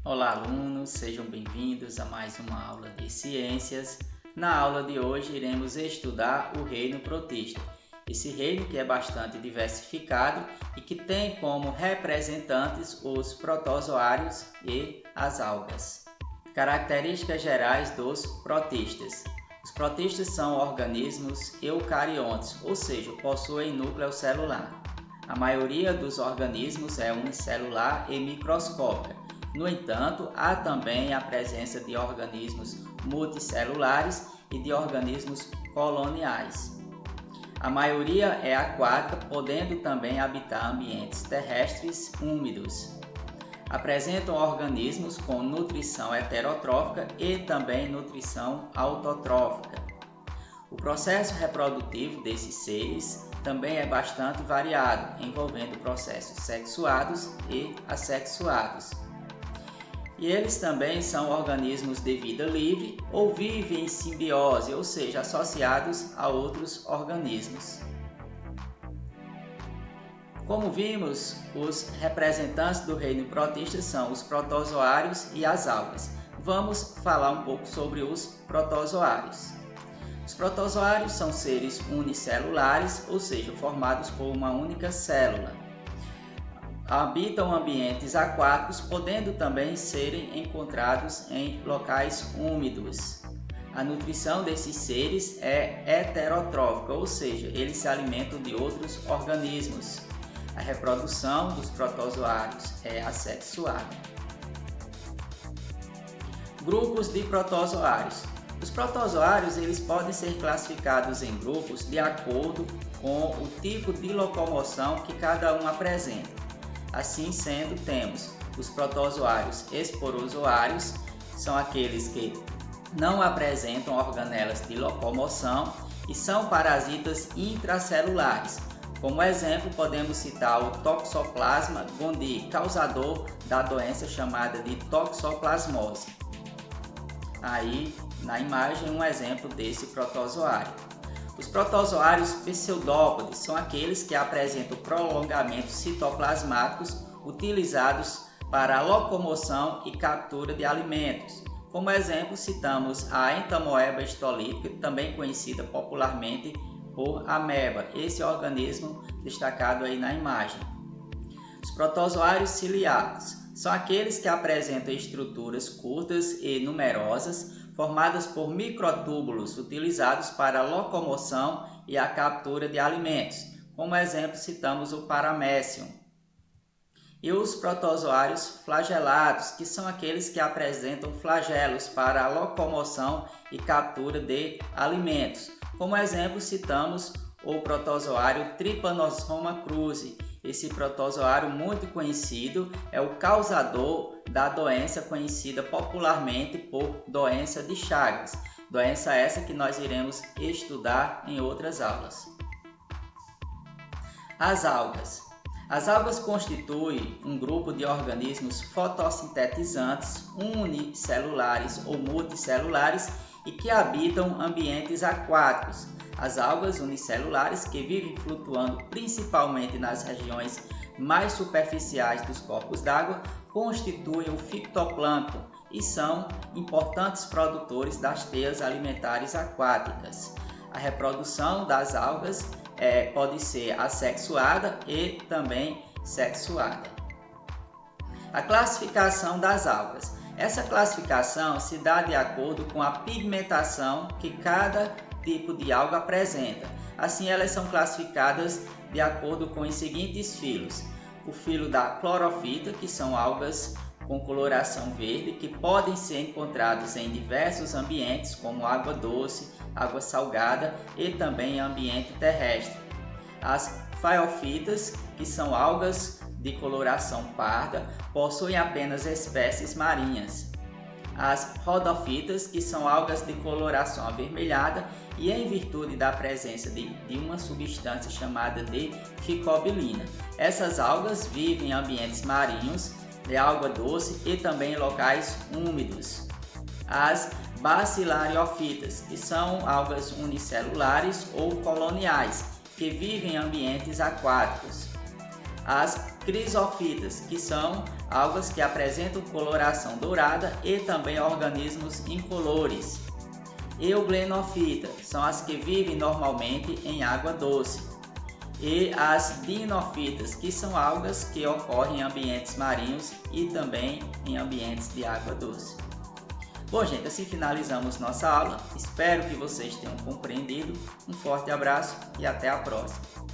Olá, alunos, sejam bem-vindos a mais uma aula de ciências. Na aula de hoje iremos estudar o reino protista. Esse reino que é bastante diversificado e que tem como representantes os protozoários e as algas. Características gerais dos protistas. Os protistas são organismos eucariontes, ou seja, possuem núcleo celular. A maioria dos organismos é unicelular e microscópica. No entanto, há também a presença de organismos multicelulares e de organismos coloniais. A maioria é aquática, podendo também habitar ambientes terrestres úmidos. Apresentam organismos com nutrição heterotrófica e também nutrição autotrófica. O processo reprodutivo desses seres também é bastante variado, envolvendo processos sexuados e assexuados. E eles também são organismos de vida livre ou vivem em simbiose, ou seja, associados a outros organismos. Como vimos, os representantes do reino protista são os protozoários e as algas. Vamos falar um pouco sobre os protozoários. Os protozoários são seres unicelulares, ou seja, formados por uma única célula. Habitam ambientes aquáticos, podendo também serem encontrados em locais úmidos. A nutrição desses seres é heterotrófica, ou seja, eles se alimentam de outros organismos. A reprodução dos protozoários é assexuada. Grupos de protozoários. Os protozoários eles podem ser classificados em grupos de acordo com o tipo de locomoção que cada um apresenta. Assim sendo, temos os protozoários esporozoários, são aqueles que não apresentam organelas de locomoção e são parasitas intracelulares. Como exemplo, podemos citar o Toxoplasma gondii, causador da doença chamada de toxoplasmose. Aí, na imagem, um exemplo desse protozoário. Os protozoários pseudópodes são aqueles que apresentam prolongamentos citoplasmáticos utilizados para a locomoção e captura de alimentos. Como exemplo, citamos a entamoeba histolítica, também conhecida popularmente por ameba, esse organismo destacado aí na imagem. Os protozoários ciliados são aqueles que apresentam estruturas curtas e numerosas, formadas por microtúbulos utilizados para a locomoção e a captura de alimentos. Como exemplo, citamos o Paramecium. E os protozoários flagelados, que são aqueles que apresentam flagelos para a locomoção e captura de alimentos. Como exemplo, citamos o protozoário Trypanosoma cruzi. Esse protozoário muito conhecido é o causador da doença conhecida popularmente por doença de Chagas. Doença essa que nós iremos estudar em outras aulas. As algas. As algas constituem um grupo de organismos fotossintetizantes unicelulares ou multicelulares e que habitam ambientes aquáticos. As algas unicelulares, que vivem flutuando principalmente nas regiões mais superficiais dos corpos d'água, constituem o fitoplâncton e são importantes produtores das teias alimentares aquáticas. A reprodução das algas pode ser assexuada e também sexuada. A classificação das algas. Essa classificação se dá de acordo com a pigmentação que cada tipo de alga apresenta. Assim, elas são classificadas de acordo com os seguintes filos. O filo da clorofita, que são algas com coloração verde, que podem ser encontrados em diversos ambientes, como água doce, água salgada e também em ambiente terrestre. As faiofitas, que são algas de coloração parda, possuem apenas espécies marinhas. As rodofitas, que são algas de coloração avermelhada e em virtude da presença de uma substância chamada de ficobilina. Essas algas vivem em ambientes marinhos, de água doce e também em locais úmidos. As bacillariofitas, que são algas unicelulares ou coloniais, que vivem em ambientes aquáticos. As crisófitas, que são algas que apresentam coloração dourada e também organismos incolores. Euglenofita são as que vivem normalmente em água doce. E as dinofitas, que são algas que ocorrem em ambientes marinhos e também em ambientes de água doce. Bom, gente, assim finalizamos nossa aula. Espero que vocês tenham compreendido. Um forte abraço e até a próxima.